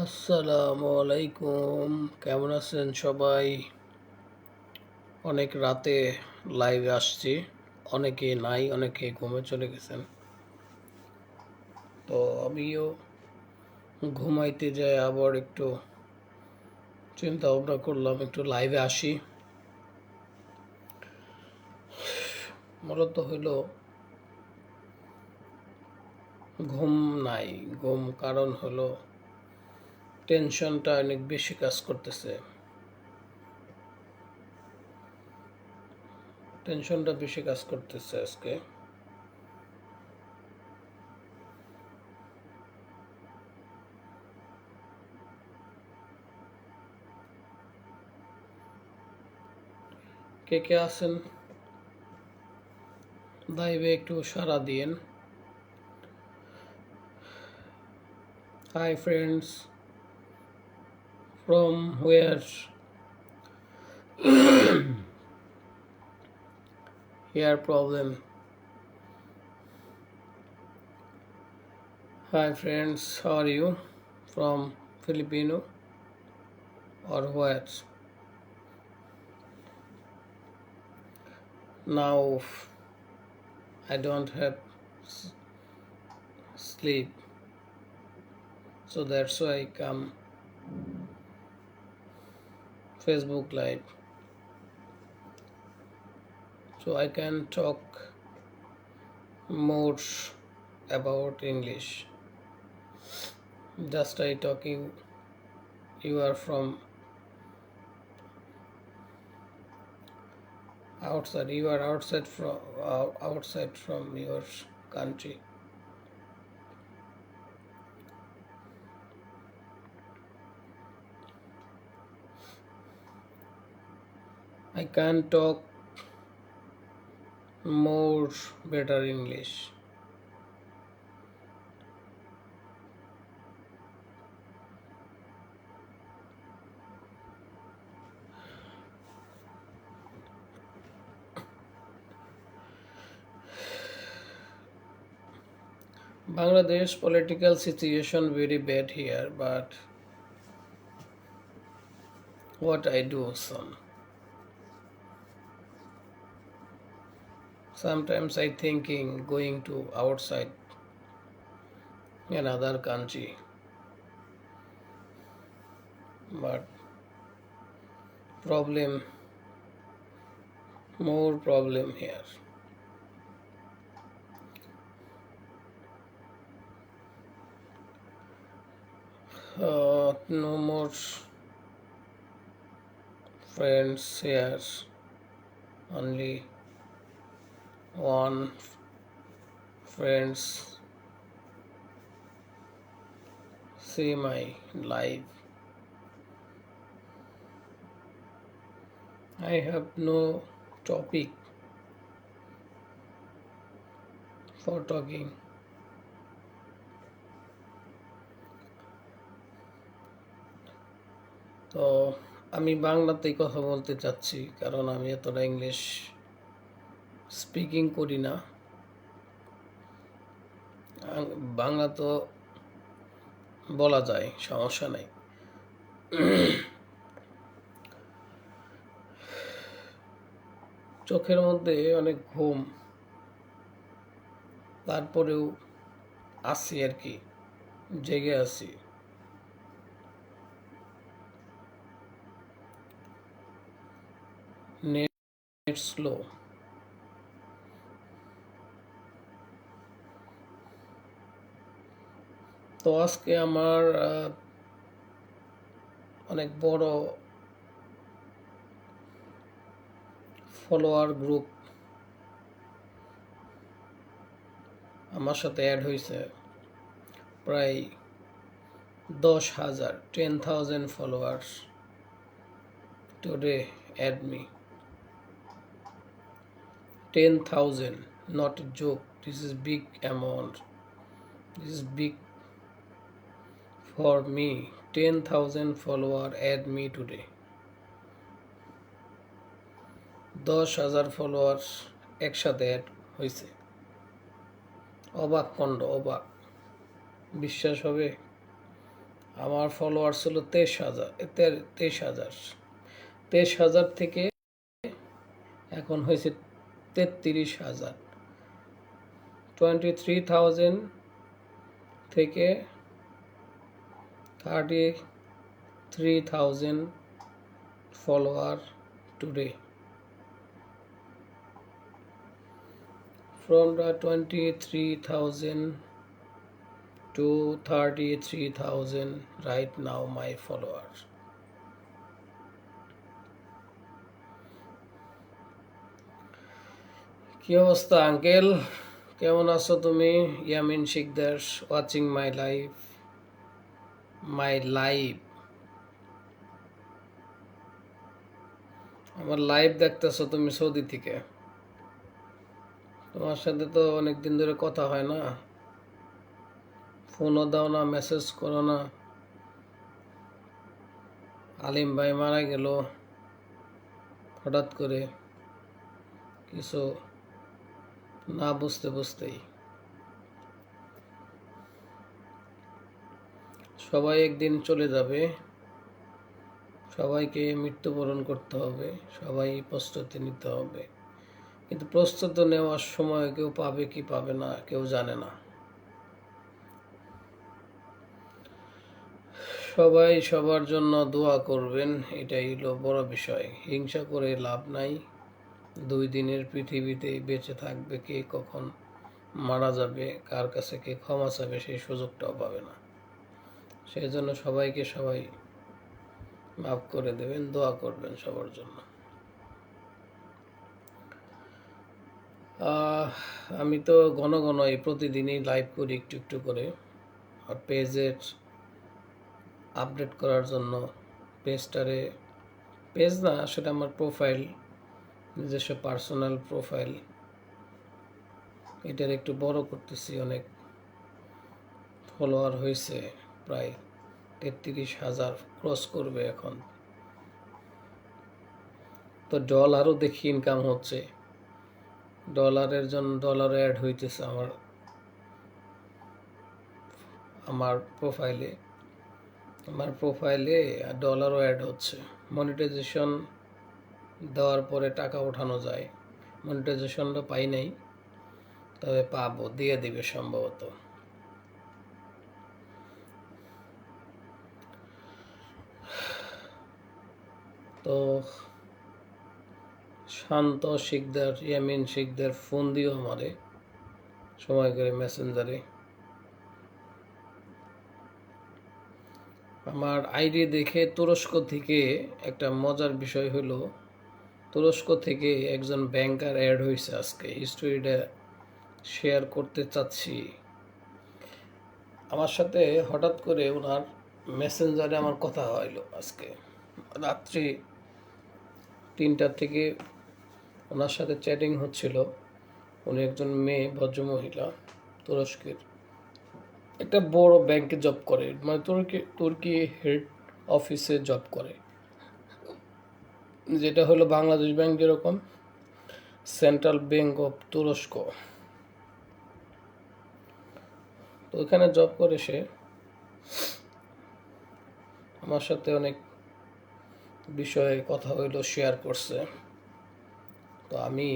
আসসালামু আলাইকুম, কেমন আছেন সবাই? অনেক রাতে লাইভে আসছি। অনেকে নাই, অনেকে ঘুমে চলে গেছেন। তো আমিও ঘুমাইতে যাই, আবার একটু চিন্তা ভাবনা করলাম একটু লাইভে আসি। মূলত হইল ঘুম নাই। কারণ হলো টেনশনটা অনেক বেশি কাজ করতেছে। আজকে। কে কে আছেন লাইভে একটু সাড়া দিয়েন। Hi friends, from where here problem? Hi friends, how are you? From Filipino or what? Now I don't have sleep, so that's why I come Facebook Live, so I can talk more about English. Just I talking, you are from outside. You are outside from your country. I can talk more better English. Bangladesh political situation very bad here, but what I do, son? Sometimes I thinking going to outside another country, but problem, more problem here. No more friends here, only one friends see my life. I have no topic for talking. তো আমি বাংলাতেই কথা বলতে চাচ্ছি, কারণ আমি এতটা English speaking করি না। বাংলা তো বলা যায়, সমস্যা নাই। চোখের মধ্যে অনেক ঘুম, তারপরেও আছি আর কি, জেগে আছি। Net slow. তো আজকে আমার অনেক বড় ফলোয়ার গ্রুপ আমার সাথে অ্যাড হয়েছে, প্রায় 10,000, 10,000 followers today add me. 10,000, not a joke. This is big amount. This is big for me. 10,000 follower add me today. 10,000 followers একসাথে অ্যাড হয়েছে। অবাক কণ্ড, অবাক, বিশ্বাস হবে? আমার ফলোয়ার ছিল 23,000, 23,000। 23,000 থেকে এখন হয়েছে 33,000। 23,000 থেকে 33,000 follower today. From the 23,000 to 33,000 right now my followers. কি অবস্থা আঙ্কেল, কেমন আছো তুমি? Yamin Shikdar watching my live. আমার লাইভ দেখতেছো তুমি সৌদি থেকে। তোমার সাথে তো অনেকদিন ধরে কথা হয় না, ফোনও দাও না, মেসেজ করো না। আলিম ভাই মারা গেল হঠাৎ করে, কিছু না বুঝতেই। সবাই একদিন চলে যাবে, সবাইকে মৃত্যুবরণ করতে হবে, সবাই প্রস্তুতি নিতে হবে। কিন্তু প্রস্তুতি নেওয়ার সময় কেউ পাবে কি পাবে না কেউ জানে না। সবাই সবার জন্য দোয়া করবেন, এটাই হলো বড় বিষয়। হিংসা করে লাভ নাই। 2 দিনের পৃথিবীতে বেঁচে থাকবে, কে কখন মারা যাবে, কার কাছে কে ক্ষমা চাবে সেই সুযোগটাও পাবে না। সেই জন্য সবাইকে সবাই মাফ করে দেবেন, দোয়া করবেন সবার জন্য। আমি তো ঘন ঘন প্রতিদিনই লাইভ করি একটু একটু করে, আর পেজের আপডেট করার জন্য পেজ না, সেটা আমার প্রোফাইল, নিজস্ব পার্সোনাল প্রোফাইল, এটার একটু বড় করতেছি। অনেক ফলোয়ার হয়েছে, প্রায় 33,000 ক্রস করবে এখন। তো ডলারও দেখি ইনকাম হচ্ছে, ডলারের জন্য ডলার অ্যাড হইতেছে আমার প্রোফাইলে ডলারও অ্যাড হচ্ছে। মনিটাইজেশন দেওয়ার পরে টাকা ওঠানো যায়। মনিটাইজেশনটা পাই নাই, তবে পাবো, দিয়ে দিবে সম্ভবত। তো শান্ত শিকদার, ইয়ামিন শিকদার ফোন দিও আমারে সময় করে মেসেঞ্জারে। আমার আইডি দেখে তুরস্ক থেকে একটা মজার বিষয় হলো, তুরস্ক থেকে একজন ব্যাংকার অ্যাড হয়েছে আজকে। হিস্টোরিটা শেয়ার করতে চাচ্ছি। আমার সাথে হঠাৎ করে ওনার মেসেঞ্জারে আমার কথা হইলো আজকে রাত্রি 3টা থেকে ওনার সাথে চ্যাটিং হচ্ছিল। উনি একজন মেয়ে, ভদ্রমহিলা, তুরস্কের একটা বড় ব্যাংকে জব করে, মানে তুর্কি হেড অফিসে জব করে, যেটা হলো বাংলাদেশ ব্যাংক যেরকম, সেন্ট্রাল ব্যাংক অফ তুরস্ক। তো ওখানে জব করে সে আমার সাথে অনেক বিষয়ে কথা হইলো, শেয়ার করছে। তো আমি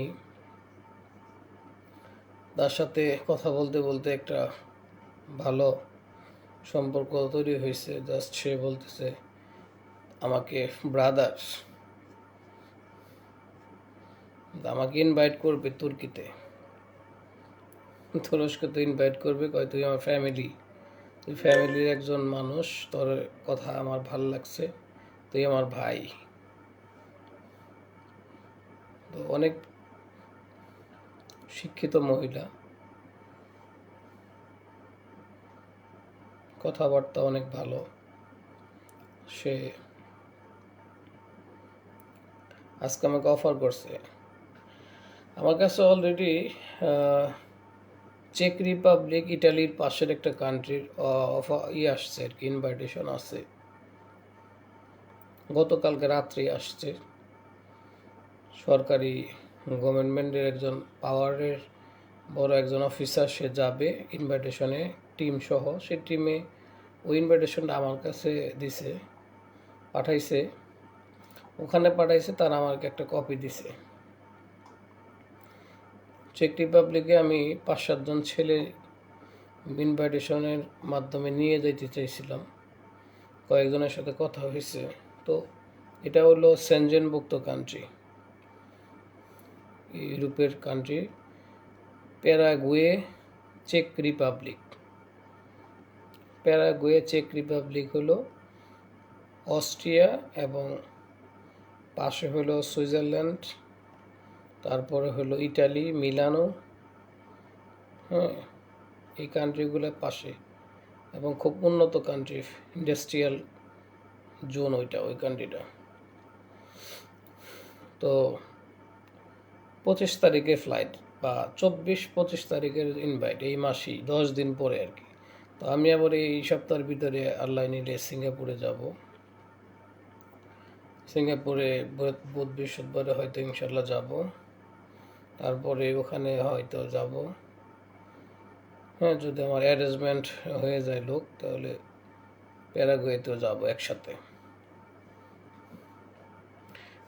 তার সাথে কথা বলতে বলতে একটা ভালো সম্পর্ক তৈরি হয়েছে। জাস্ট সে বলতেছে আমাকে ব্রাদার, আমাকে ইনভাইট করবে তুর্কিতে, তুরস্কে তো ইনভাইট করবে, কয় তুই আমার তুই ফ্যামিলির একজন মানুষ, তোর কথা আমার ভাল লাগছে, তুই আমার ভাই। তো অনেক শিক্ষিত মহিলা, কথাবার্তা অনেক ভালো। সে আজকে আমাকে অফার করছে। আমার কাছে অলরেডি চেক রিপাবলিক, ইটালির পাশের একটা কান্ট্রির আসছে আর কি, ইনভাইটেশন আছে। গতকালকে রাত্রে আসছে। সরকারি গভর্নমেন্টের একজন পাওয়ারের বড় একজন অফিসার, সে যাবে ইনভাইটেশনে টিম সহ। সে টিমে ওই ইনভাইটেশনটা আমার কাছে দিছে, পাঠাইছে, ওখানে পাঠাইছে, তারা আমাকে একটা কপি দিছে। চেক রিপাবলিকে আমি 5-7 জন ছেলে ইনভাইটেশনের মাধ্যমে নিয়ে যেতে চাইছিলাম, কয়েকজনের সাথে কথা হয়েছে। তো এটা হলো সেনজেনভুক্ত কান্ট্রি, ইউরোপের country, Paraguay, check Republic. Paraguay, check Republic হলো অস্ট্রিয়া, এবং পাশে হলো সুইজারল্যান্ড, তারপরে হলো ইটালি, মিলানো। হ্যাঁ, এই কান্ট্রিগুলো পাশে, এবং খুব উন্নত কান্ট্রি, ইন্ডাস্ট্রিয়াল জোন ওই কান্ট্রিটা। তো 25 তারিখে ফ্লাইট, বা 24-25 তারিখের ইনভাইট, এই মাসেই 10 দিন পরে আর কি। তো আমি আবার এই সপ্তাহের ভিতরে আল্লাহ নিলে সিঙ্গাপুরে যাব। সিঙ্গাপুরে বুধ বৃহস্পতিবারে হয়তো ইনশাল্লাহ যাব, তারপরে ওখানে হয়তো যাব। হ্যাঁ, যদি আমার অ্যারেঞ্জমেন্ট হয়ে যায় লোক, তাহলে প্যারাগুয়েতেও যাব একসাথে।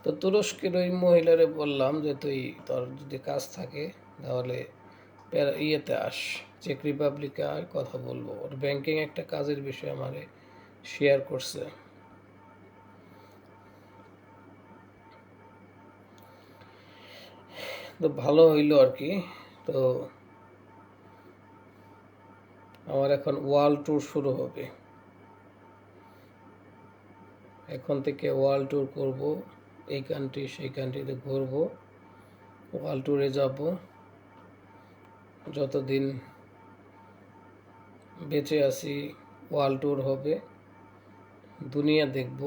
তো তুরস্কের ওই মহিলারে বললাম যে তুই, তোর যদি কাজ থাকে তাহলে ইয়েতে আস, চেক রিপাবলিকে আর কথা বলবো। ওর ব্যাংকিং একটা কাজের বিষয়ে আমারে শেয়ার করছে। তো ভালো হইলো আর কি। তো আমার এখন ওয়ার্ল্ড ট্যুর শুরু হবে, এখন থেকে ওয়ার্ল্ড ট্যুর করব, এই কান্ট্রি সেই কান্ট্রিতে ঘুরবো, ওয়ার্ল্ড ট্যুরে যাব। যতদিন বেঁচে আছি ওয়ার্ল্ড ট্যুর হবে, দুনিয়া দেখব,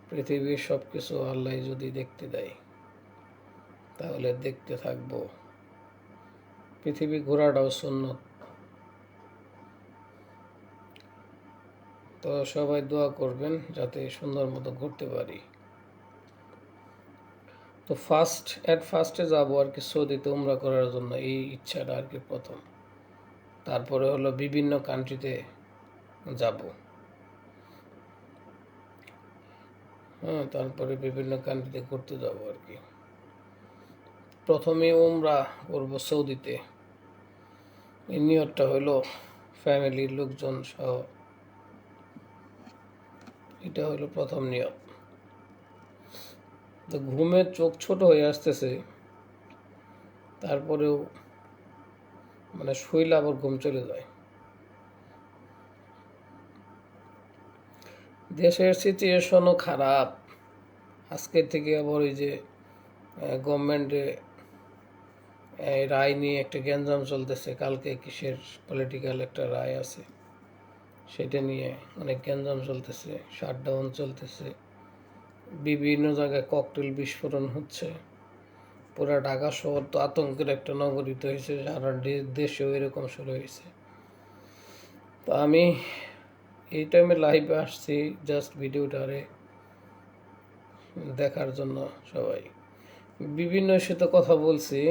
পৃথিবীর সব কিছু আল্লাহ যদি দেখতে দেয় তাহলে দেখতে থাকবো। পৃথিবী ঘোরাটাও সুন্নত। তো সবাই দোয়া করবেন যাতে সুন্দর মতো ঘুরতে পারি। তো ফার্স্টে যাবো আর কি সৌদিতে উমরা করার জন্য, এই ইচ্ছাটা আর কি প্রথম। তারপরে হলো বিভিন্ন কান্ট্রিতে যাব। হ্যাঁ, তারপরে বিভিন্ন কান্ট্রিতে ঘুরতে যাব আর কি। প্রথমে উমরা করবো সৌদিতে, এই নিয়তটা হলো ফ্যামিলির লোকজন সহ, এটা হলো প্রথম নিয়ত। তো ঘুমের চোখ ছোট হয়ে আসতেছে, তারপরেও মানে শুইলে আবার ঘুম চলে যায়। দেশের সিচুয়েশনও খারাপ, আজকের থেকে আবার ওই যে গভর্নমেন্টে রায় নিয়ে একটা গ্যাঞ্জাম চলতেছে, কালকে কিসের পলিটিক্যাল একটা রায় আছে, সেটা নিয়ে অনেক গ্যাঞ্জাম চলতেছে, শাটডাউন চলতেছে, বিভিন্ন জায়গায় ককটেল বিস্ফোরণ হচ্ছে। পুরা ঢাকা শহর তো আতঙ্কের একটা নগরীতে হয়েছে, সারা দেশেও এরকম শুরু হয়েছে। তো আমি এই টাইমে লাইভে আসছি জাস্ট ভিডিওটারে দেখার জন্য। সবাই বিভিন্ন সাথে কথা বলছি,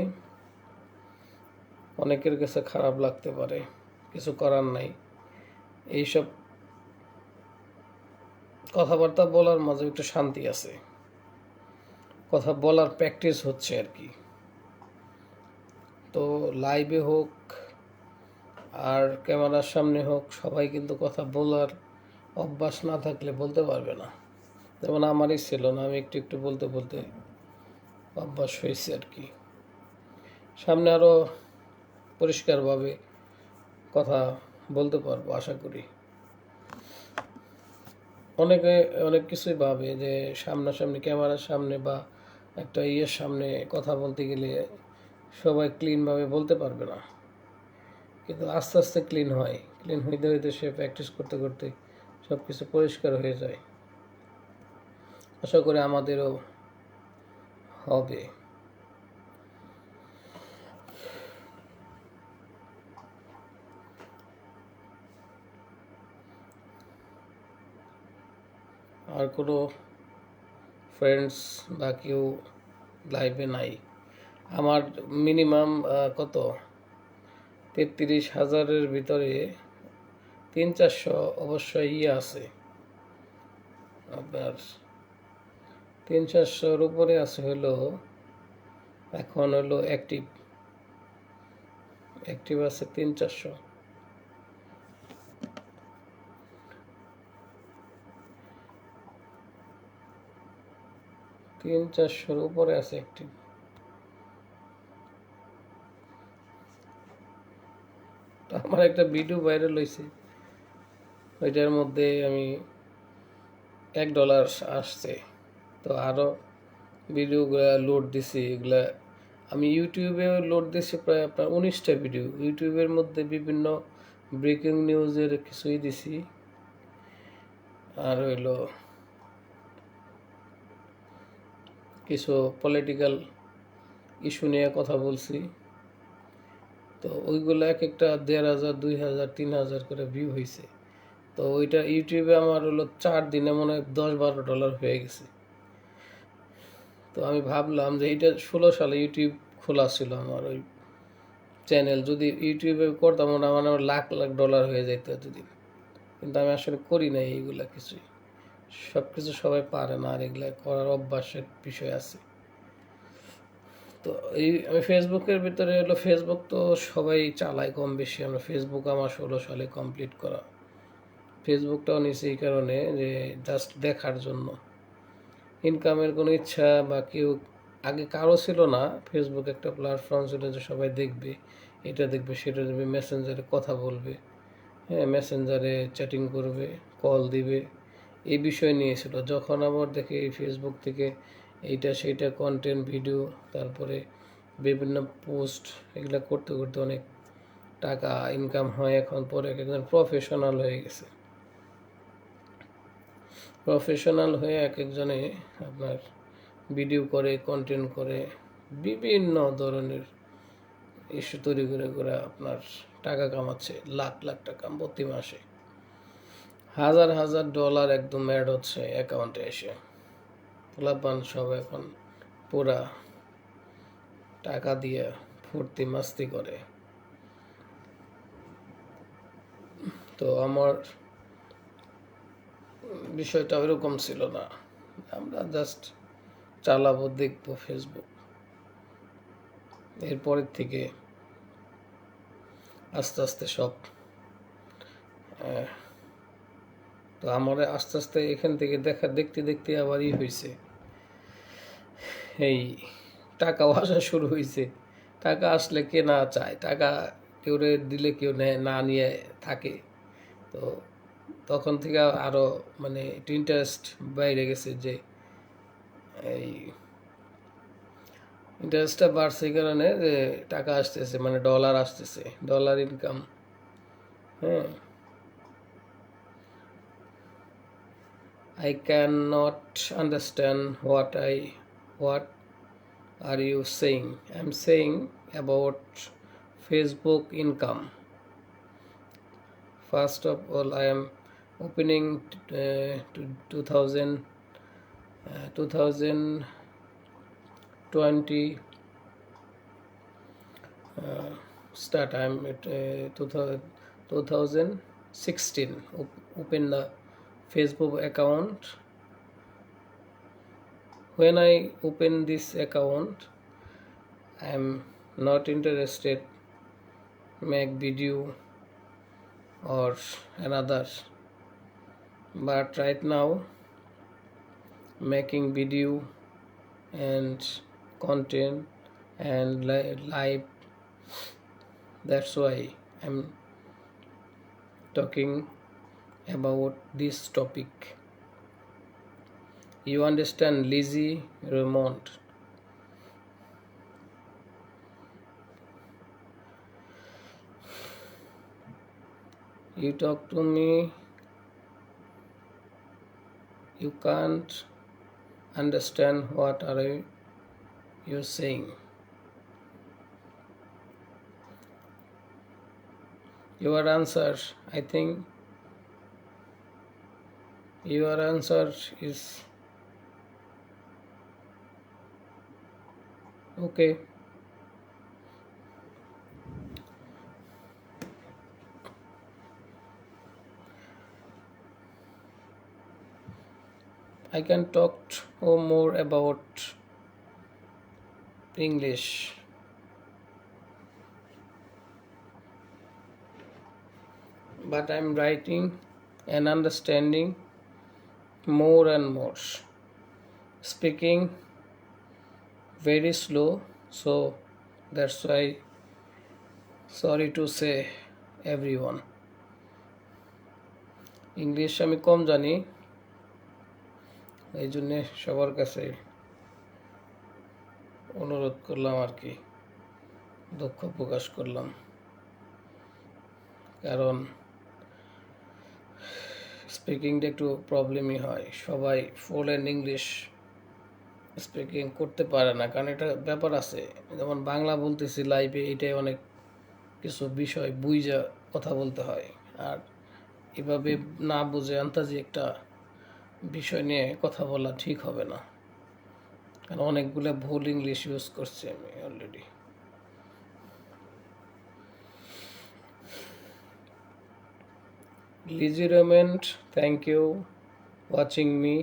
অনেকের কাছে খারাপ লাগতে পারে, কিছু করার নাই। এইসব কথাবার্তা বলার মাঝে একটু শান্তি আছে, কথা বলার প্র্যাকটিস হচ্ছে আর কি। তো লাইভে হোক আর ক্যামেরার সামনে হোক, সবাই কিন্তু কথা বলার অভ্যাস না থাকলে বলতে পারবে না। যেমন আমারই ছিল না, আমি একটু একটু বলতে বলতে অভ্যাস হয়েছে আর কি। সামনে আরও পরিষ্কারভাবে কথা বলতে পারবো আশা করি। অনেকে অনেক কিছুই ভাবে যে সামনাসামনি ক্যামেরার সামনে বা একটা ইয়ের সামনে কথা বলতে গেলে সবাই ক্লিনভাবে বলতে পারবে না, কিন্তু আস্তে আস্তে ক্লিন হয়, ক্লিন হইতে হইতে সে প্র্যাকটিস করতে করতে সব কিছু পরিষ্কার হয়ে যায়। আশা করি আমাদেরও হবে। আর কোনো ফ্রেন্ডস বা কেউ লাইভে নাই। আমার মিনিমাম কত 33,000-এর ভিতরে 300-400 অবশ্যই আছে আপনার, 300-400-র উপরে আছে হলো। এখন হলো অ্যাক্টিভ আছে 300-400। 300-400-র উপরে আছে অ্যাক্টিভ। আমার একটা ভিডিও ভাইরাল হয়েছে, ওইটার মধ্যে আমি $1 আসছে। তো আরও ভিডিওগুলো লোড দিছি, এগুলা আমি ইউটিউবেও লোড দিছি প্রায় আপনার 19টা ভিডিও। ইউটিউবের মধ্যে বিভিন্ন ব্রেকিং নিউজের কিছুই দিছি, আর হইলো কিছু পলিটিক্যাল ইস্যু নিয়ে কথা বলছি। তো ওইগুলো এক একটা 1,500, 2,000, 3,000 করে ভিউ হয়েছে। তো ওইটা ইউটিউবে আমার হলো 4 দিনে মনে হয় $10-12 হয়ে গেছে। তো আমি ভাবলাম যে এইটা 16 সালে ইউটিউব খোলা ছিল আমার ওই চ্যানেল, যদি ইউটিউবে করতাম ওটা আমার লাখ লাখ ডলার হয়ে যেত এতদিন। কিন্তু আমি আসলে করি না এইগুলা কিছুই, সব কিছু সবাই পারে না, আর এগুলা করার অভ্যাসের বিষয় আছে। তো এই আমি ফেসবুকের ভিতরে হলো, ফেসবুক তো সবাই চালায় কম বেশি। আমরা ফেসবুক আমার 16 সালে কমপ্লিট করা। ফেসবুকটাও নিয়েছি এই কারণে যে জাস্ট দেখার জন্য, ইনকামের কোনো ইচ্ছা বা কেউ আগে কারো ছিল না। ফেসবুক একটা প্ল্যাটফর্ম ছিল যে সবাই দেখবে, এটা দেখবে, সেটা দেখবে, মেসেঞ্জারে কথা বলবে, হ্যাঁ, মেসেঞ্জারে চ্যাটিং করবে, কল দিবে, এই বিষয় নিয়েছিল। যখন আবার দেখে এই ফেসবুক থেকে এইটা সেইটা কন্টেন্ট ভিডিও, তারপরে বিভিন্ন পোস্ট, এগুলো করতে করতে অনেক টাকা ইনকাম হয়। এখন পরে একজন প্রফেশনাল হয়ে গেছে। প্রফেশনাল হয়ে এক একজনে আপনার ভিডিও করে, কন্টেন্ট করে, বিভিন্ন ধরনের ইস্যু তৈরি করে করে আপনার টাকা কামাচ্ছে, লাখ লাখ টাকা প্রতি মাসে। $1,000-1,000 একদম অ্যাড হচ্ছে অ্যাকাউন্টে এসে। পোলাপান সব এখন পুরা টাকা দিয়ে ফুর্তি মাস্তি করে। তো আমার বিষয়টা ওইরকম ছিল না, আমরা জাস্ট চালাবো, দেখবো ফেসবুক। এরপরের থেকে আস্তে আস্তে সব তো আমার আস্তে আস্তে এখান থেকে দেখতে দেখতে আবার হয়েছে, এই টাকাও আসা শুরু হয়েছে। টাকা আসলে কে না চায়, টাকা কেউ দিলে কেউ নেয়, না নিয়ে থাকে। তো তখন থেকে আরও মানে ইন্টারেস্ট বাইরে গেছে, যে এই ইন্টারেস্টটা বাড়ছে এই কারণে যে টাকা আসতেছে, মানে ডলার আসতেছে, ডলার ইনকাম। হ্যাঁ, I cannot understand what are you saying. I'm saying about Facebook income. First of all, I am opening to 2020 start. I'm at 2016 open the Facebook account. When I open this account, I am not interested make video or another, but right now making video and content and live, that's why I'm talking about this topic. You understand, Lizzie Raymond? You talk to me, you can't understand what are you saying. Your answer, I think your answer is okay. I can talk more about English, but I'm writing and understanding more and more. Speaking very slow, so that's why sorry to say everyone. English আমি কম জানি, এই জন্যে সবার কাছে অনুরোধ করলাম আর কি, দুঃখ প্রকাশ করলাম। কারণ স্পিকিংটা একটু প্রবলেমই হয়, সবাই ফুল অ্যান্ড ইংলিশ স্পিকিং করতে পারে না, কারণ এটা ব্যাপার আছে। যেমন বাংলা বলতেছি লাইভে, এটাই অনেক কিছু বিষয় বুঝা কথা বলতে হয়, আর এভাবে না বুঝে আন্তাজি একটা বিষয় নিয়ে কথা বলা ঠিক হবে না, কারণ অনেকগুলো ভুল ইংলিশ ইউজ করছি আমি already. Lizzy Raymond, thank you watching me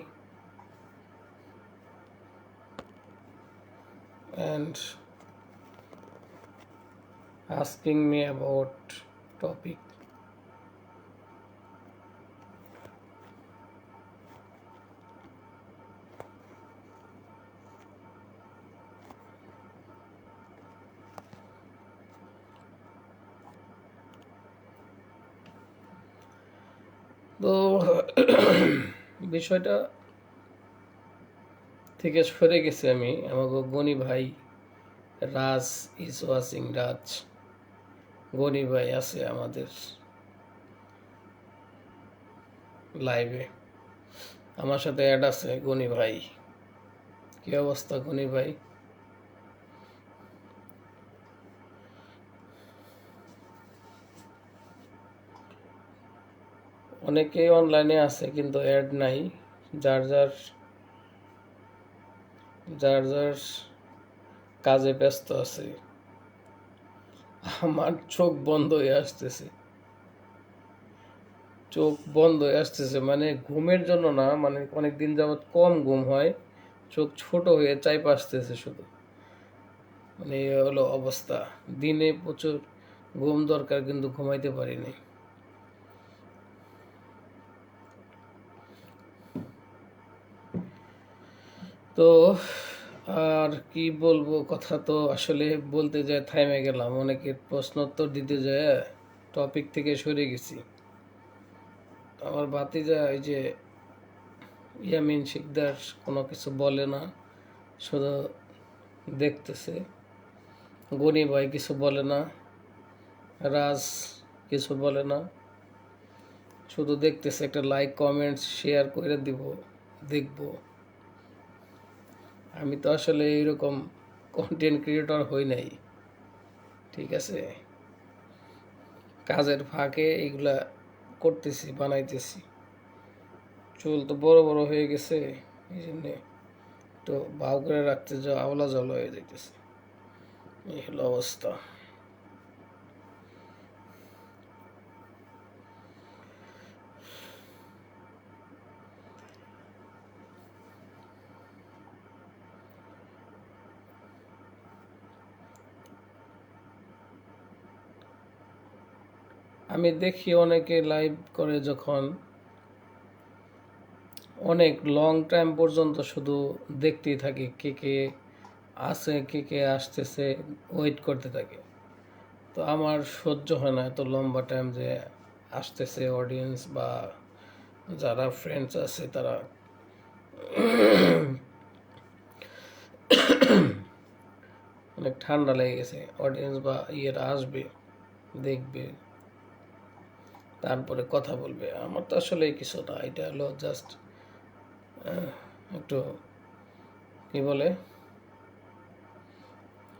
and asking me about topic. তো বিষয়টা থেকে সরে গেছে আমি। আমাকে গনি ভাই রাজ ইজ ওয়াচিং, রাজ গনি ভাই আছে আমাদের লাইভে, আমার সাথে অ্যাড আছে গনি ভাই। কি অবস্থা গনি ভাই? অনেকেই অনলাইনে আছে কিন্তু অ্যাড নাই, যার যার যার যার কাজে ব্যস্ত আছে। আমার চোখ বন্ধ হয়ে আসতেছে, চোখ বন্ধ হয়ে আসতেছে, মানে ঘুমের জন্য না, মানে অনেক দিন যাবৎ কম ঘুম হয়, চোখ ছোট হয়ে চাইপা আসতেছে শুধু, মানে এই হলো অবস্থা। দিনে প্রচুর ঘুম দরকার কিন্তু ঘুমাইতে পারিনি। তো আর কি বলবো, কথা তো আসলে বলতে যায় থামে গেলাম, অনেকের প্রশ্নোত্তর দিতে যায় টপিক থেকে সরে গেছি। আমার ভাতিজা এই যে ইয়ামিন শিকদার কোনো কিছু বলে না, শুধু দেখতেছে। গনি ভাই কিছু বলে না, রাজ কিছু বলে না, শুধু দেখতেছে। একটা লাইক কমেন্টস শেয়ার করে দিব, দেখব। আমি তো আসলে এইরকম কন্টেন্ট ক্রিয়েটর হই নাই, ঠিক আছে? কাজের ফাঁকে এগুলা করতেছি, বানাইতেছি। চুল তো বড় বড় হয়ে গেছে, এই জন্যে তো ভাও করে রাখতে যাওয়া আওলা জল হয়ে যাইতেছে, এই হলো অবস্থা। আমি দেখি অনেকে লাইভ করে যখন, অনেক লং টাইম পর্যন্ত শুধু দেখতেই থাকে, কে কে আছে কে কে আসতেছে, ওয়েট করতে থাকে। তো আমার সহ্য হয় না এত লম্বা টাইম যে আসতেছে অডিয়েন্স বা যারা ফ্রেন্ডস আছে তারা অনেক ঠান্ডা লেগে গেছে, অডিয়েন্স বা ইয়েরা আসবে, দেখবে, তারপরে কথা বলবে। আমার তো আসলে কিছু না, এটা হলো জাস্ট একটু কি বলে,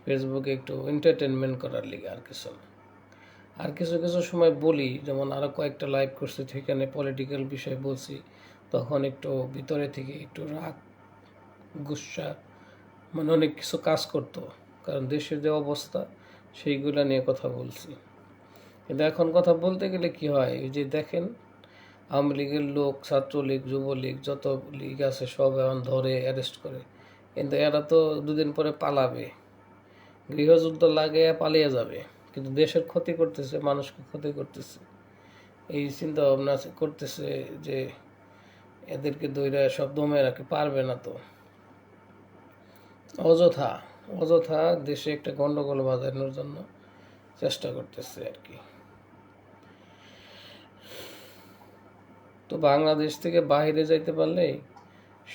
ফেসবুকে একটু এন্টারটেনমেন্ট করার লিগে, আর কিছু না। আর কিছু কিছু সময় বলি, যেমন আরও কয়েকটা লাইভ করছি সেখানে পলিটিক্যাল বিষয় বলছি, তখন একটু ভিতরে থেকে একটু রাগ, গুসা, মানে অনেক কিছু কাজ করতো, কারণ দেশের যে অবস্থা সেইগুলো নিয়ে কথা বলছি। কিন্তু এখন কথা বলতে গেলে কি হয়, এই যে দেখেন আওয়ামী লীগের লোক, ছাত্রলীগ, যুবলীগ, যত লীগ আছে সব এখন ধরে অ্যারেস্ট করে, কিন্তু এরা তো দুদিন পরে পালাবে, গৃহযুদ্ধ লাগে পালিয়ে যাবে, কিন্তু দেশের ক্ষতি করতেছে, মানুষকে ক্ষতি করতেছে। এই চিন্তা ভাবনা করতেছে যে এদেরকে দইরা সব দমে রাখতে পারবে না, তো অযথা অযথা দেশে একটা গন্ডগোল বাজানোর জন্য চেষ্টা করতেছে আর কি। তো বাংলাদেশ থেকে বাইরে যাইতে পারলেই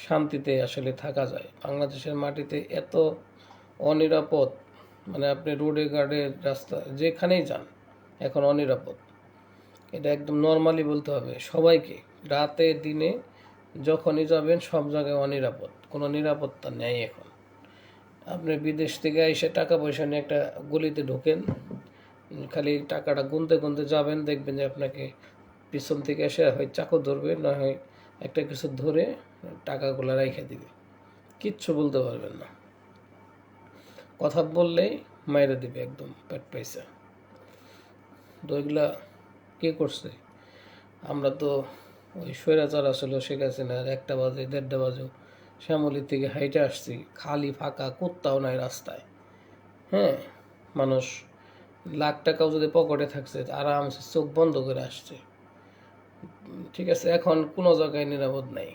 শান্তিতে আসলে থাকা যায়। বাংলাদেশের মাটিতে এত অনিরাপদ, মানে আপনি রোডে ঘাটে রাস্তা যেখানেই যান এখন অনিরাপদ। এটা একদম নর্মালি বলতে হবে সবাইকে, রাতে দিনে যখনই যাবেন সব জায়গায় অনিরাপদ, কোনো নিরাপত্তা নেই এখন। আপনি বিদেশ থেকে এসে টাকা পয়সা নিয়ে একটা গলিতে ঢোকেন, খালি টাকাটা গুনতে গুনতে যাবেন, দেখবেন যে আপনাকে পিছন থেকে এসে হয় চাকু ধরবে, না হয় একটা কিছু ধরে টাকাগুলো রেখে দিবে, কিচ্ছু বলতে পারবেন না, কথা বললেই মাইরে দিবে একদম পেট পয়সা। তো এগুলা কে করছে? আমরা তো ওই স্বৈরাচার আসলে শেখ হাসিনার 1টা বাজে 1:30 বাজে শ্যামলী থেকে হাইটে আসছি, খালি ফাঁকা, কোথাও নাই রাস্তায়। হ্যাঁ, মানুষ লাখ টাকাও যদি পকেটে থাকছে আরামসে চোখ বন্ধ করে আসছে। ঠিক আছে, এখন কোনো জায়গায় নিরাপদ নাই।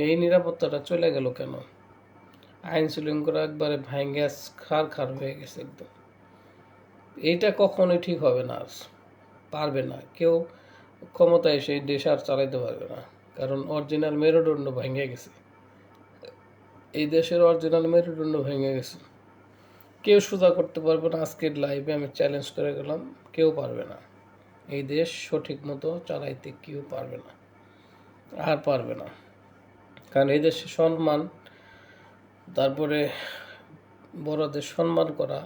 এই নিরাপত্তাটা চলে গেল কেন? আইন শৃঙ্খলা একবারে ভাঙ্গে খার হয়ে গেছে একদম। এইটা কখনোই ঠিক হবে না, পারবে না কেউ ক্ষমতায় এসে দেশ আর চালাইতে পারবে না, কারণ অরিজিনাল মেরুদণ্ড ভেঙে গেছে। এই দেশের অরিজিনাল মেরুদণ্ড ভেঙে গেছে, কেউ সোজা করতে পারবে না। আজকের লাইভে আমি চ্যালেঞ্জ করে গেলাম, কেউ পারবে না। এই দেশ সঠিক মতো চালাইতে কেউ পারবে না, আর পারবে না। কারণ এই দেশে সম্মান, তারপরে বড়দের সম্মান করা,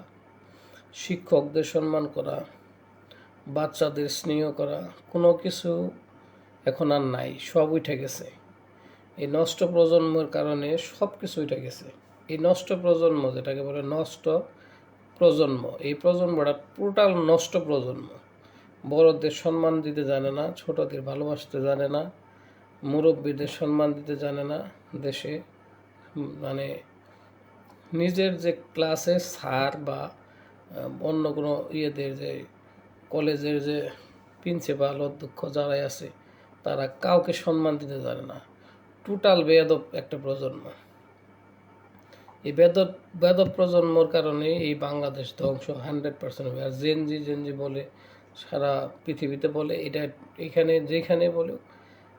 শিক্ষকদের সম্মান করা, বাচ্চাদের স্নেহ করা, কোনো কিছু এখন আর নাই, সব উঠে গেছে। এই নষ্ট প্রজন্মের কারণে সব কিছু উঠে গেছে। এই নষ্ট প্রজন্ম, যেটাকে বলে নষ্ট প্রজন্ম, এই প্রজন্মটা টোটাল নষ্ট প্রজন্ম। বড়দের সম্মান দিতে জানে না, ছোটদের ভালোবাসতে জানে না, মুরব্বীদের সম্মান দিতে জানে না। দেশে মানে নিজের যে ক্লাসের স্যার বা অন্য কোনো ইয়েদের যে কলেজের যে প্রিন্সিপাল অধ্যক্ষ যারাই আছে, তারা কাউকে সম্মান দিতে জানে না। টোটাল বেয়াদব একটা প্রজন্ম। এই বেদব প্রজন্মর কারণে এই বাংলাদেশ ধ্বংস 100% হবে। আর জেনজি বলে সারা পৃথিবীতে বলে, এটা এখানে যেখানে বলে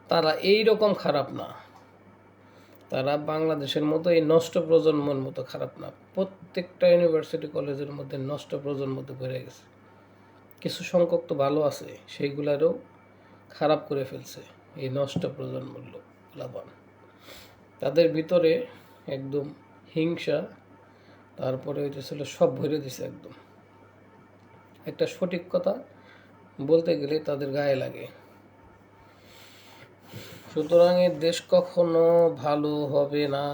তারা এই রকম খারাপ না, তারা বাংলাদেশের মতো এই নষ্ট প্রজন্মের মতো খারাপ না। প্রত্যেকটা ইউনিভার্সিটি কলেজের মধ্যে নষ্ট প্রজন্ম তো বেড়ে গেছে। কিছু সংখ্যক তো ভালো আছে, সেইগুলারও খারাপ করে ফেলছে এই নষ্ট প্রজন্মের লাভান। তাদের ভিতরে একদম হিংসা, তারপরে হইতেছিল সব ভরে দিছে একদম। একটা সঠিক কথা বলতে গেলে তাদের গায়ে লাগে। সুতরাং এই দেশ কখনো ভালো হবে না,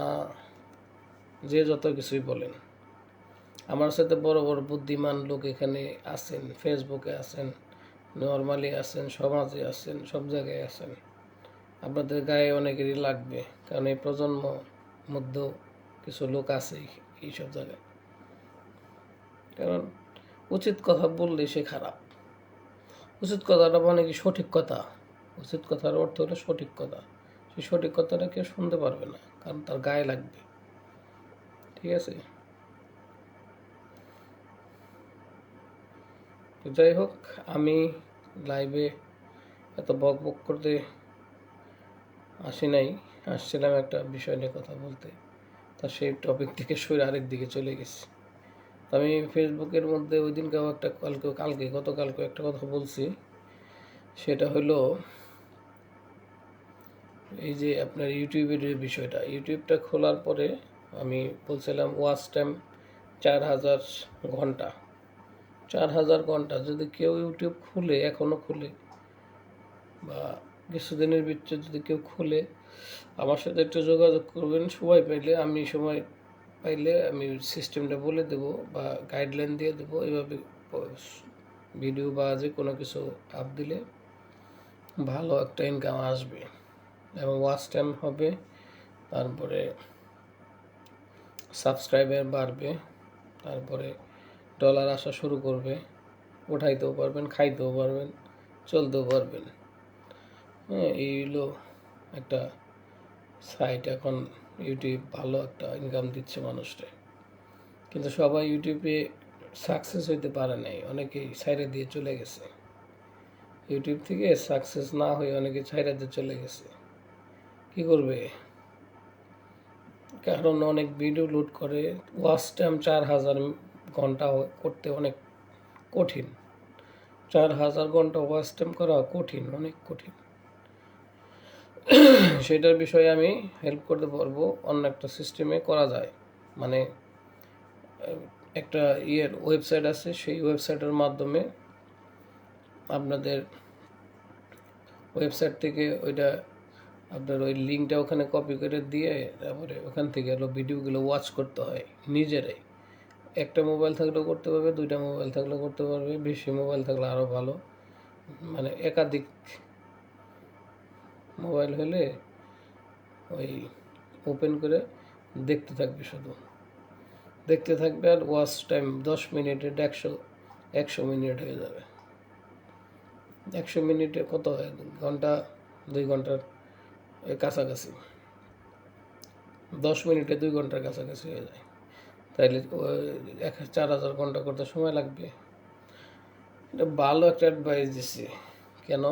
যে যত কিছুই বলেন। আমার সাথে বড় বড় বুদ্ধিমান লোক এখানে আছেন, ফেসবুকে আছেন, নর্মালি আছেন, সমাজে আছেন, সব জায়গায় আছেন। আপনাদের গায়ে অনেকেরই লাগবে, কারণ এই প্রজন্ম মধ্যেও কিছু লোক আছে এইসব জায়গায়। কারণ উচিত কথা বললে সে খারাপ। উচিত কথাটা মানে কি? সঠিক কথা। উচিত কথার অর্থ হলো সঠিক কথা। সেই সঠিক কথাটা কেউ শুনতে পারবে না, কারণ তার গায়ে লাগবে। ঠিক আছে, তো যাই হোক, আমি লাইভে এত বক বক করতে আসি নাই, আসছিলাম একটা বিষয় নিয়ে কথা বলতে, তা সেই টপিক থেকে সরে আরেক দিকে চলে গেছি। আমি ফেসবুকের মধ্যে ওই দিনকেও একটা গতকালকে একটা কথা বলছি, সেটা হলো এই যে আপনার ইউটিউবের যে বিষয়টা, ইউটিউবটা খোলার পরে আমি বলছিলাম ওয়াচ টাইম 4000 ঘন্টা। 4000 ঘন্টা যদি কেউ ইউটিউব খুলে, এখনও খুলে বা কিছুদিনের ভিতরে যদি কেউ খুলে, আমার সাথে একটু যোগাযোগ করবেন সময় পাইলে। আমি সময় পাইলে আমি সিস্টেমটা বলে দেব বা গাইডলাইন দিয়ে দেবো, এইভাবে ভিডিও বা যে কোনো কিছু আপ দিলে ভালো একটা ইনকাম আসবে এবং ওয়াচ টাইম হবে, তারপরে সাবস্ক্রাইবার বাড়বে, তারপরে ডলার আসা শুরু করবে, উঠাইতেও পারবেন, খাইতেও পারবেন, চলতেও পারবেন। হ্যাঁ, এই হলো একটা সাইট। এখন ইউটিউব ভালো একটা ইনকাম দিচ্ছে মানুষকে, কিন্তু সবাই ইউটিউবে সাকসেস হইতে পারে নাই, অনেকেই ছাইড়া দিয়ে চলে গেছে। ইউটিউব থেকে সাকসেস না হয়ে অনেকে ছাইড়া দিয়ে চলে গেছে। কি করবে? কারণ অনেক ভিডিও লোড করে, ওয়াচ টাইম 4000 ঘন্টা করতে অনেক কঠিন। 4000 ঘন্টা ওয়াচ টাইম করা কঠিন, অনেক কঠিন। সেটার বিষয়ে আমি হেল্প করতে পারবো। অন্য একটা সিস্টেমে করা যায়, মানে একটা ওয়েবসাইট আছে, সেই ওয়েবসাইটের মাধ্যমে আপনাদের ওয়েবসাইট থেকে ওইটা আপনার ওই লিঙ্কটা ওখানে কপি করে দিয়ে তারপরে ওখান থেকে ভিডিওগুলো ওয়াচ করতে হয় নিজেরাই। একটা মোবাইল থাকলেও করতে পারবে, 2টা মোবাইল থাকলেও করতে পারবে, বেশি মোবাইল থাকলে আরও ভালো। মানে একাধিক মোবাইল হলে ওই ওপেন করে দেখতে থাকবে, শুধু দেখতে থাকবে, আর ওয়াচ টাইম 10 মিনিটে 100 মিনিট হয়ে যাবে। 100 মিনিটে কত হয়? ঘন্টা, 2 ঘন্টার কাছাকাছি। 10 মিনিটে 2 ঘন্টার কাছাকাছি হয়ে যায়। তাইলে 4000 ঘন্টা করতে সময় লাগবে। এটা ভালো একটা অ্যাডভাইস দিছি। কেন?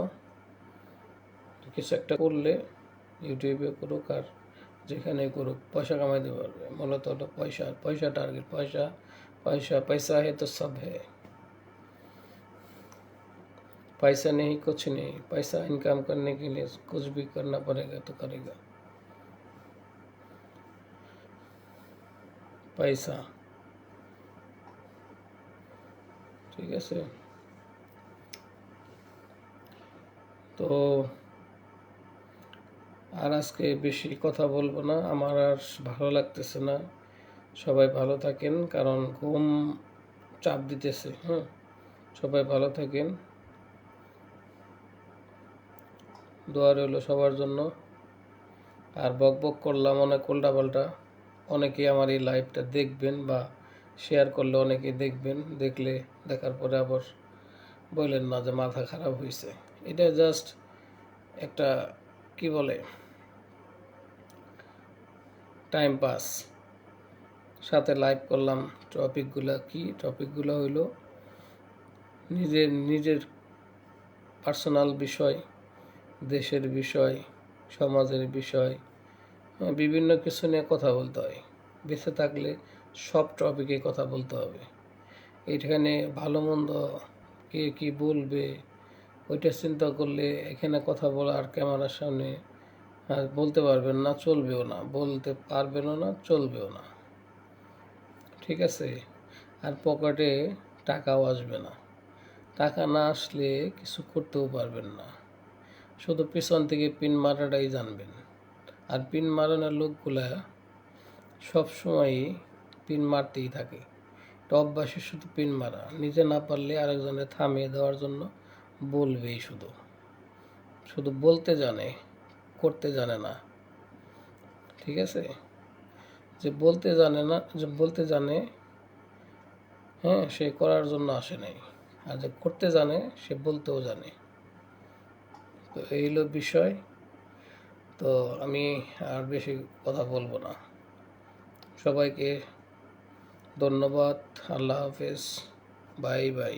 কিছু একটা করলে ইউটিউবে করুক আর যেখানে করুক পয়সা কামাইতে পারবে। মূলত হলো পয়সা টার্গেট। पैसा है तो सब है। पैसा नहीं कुछ नहीं। पैसा इनकम करने के लिए कुछ भी करना पड़ेगा तो करेगा। पैसा, ঠিক আছে? তো আর আজকে বেশি কথা বলবো না, আমার আর ভালো লাগতেছে না। সবাই ভালো থাকেন, কারণ ঘুম চাপ দিতেছে। হ্যাঁ, সবাই ভালো থাকেন, দোয়া রইল সবার জন্য। আর বক করলাম অনেক উল্টাপাল্টা, অনেকেই আমার এই লাইভটা দেখবেন বা শেয়ার করলে অনেকেই দেখবেন, দেখার পরে আবার বললেন না যে মাথা খারাপ হয়েছে। এটা জাস্ট একটা কি বলে টাইম পাস, সাথে লাইভ করলাম। টপিকগুলো হইল নিজের পার্সোনাল বিষয়, দেশের বিষয়, সমাজের বিষয়, বিভিন্ন কিছু নিয়ে কথা বলতে হয়। বেঁচে থাকলে সব টপিকে কথা বলতে হবে। এইখানে ভালো মন্দ কে কী বলবে ওইটা চিন্তা করলে এখানে কথা বলার ক্যামেরার সামনে বলতে পারবেন না, চলবেও না, বলতে পারবেনও না, চলবেও না, ঠিক আছে? আর পকেটে টাকাও আসবে না। টাকা না আসলে কিছু করতেও পারবেন না, শুধু পিছন থেকে পিন মারাটাই জানবেন। আর পিন মারানোর লোকগুলা সবসময়ই পিন মারতেই থাকে। অভ্যাসে শুধু পিন মারা, নিজে না পারলে আরেকজনের থামিয়ে দেওয়ার জন্য বলবেই। শুধু বলতে জানে, করতে জানে না, ঠিক আছে? যে বলতে জানে, হ্যাঁ, সে করার জন্য আসে নাই। আর যে করতে জানে সে বলতেও জানে। তো এই হলো বিষয়। তো আমি আর বেশি কথা বলবো না। সবাইকে ধন্যবাদ। আল্লাহ হাফেজ। Bye bye.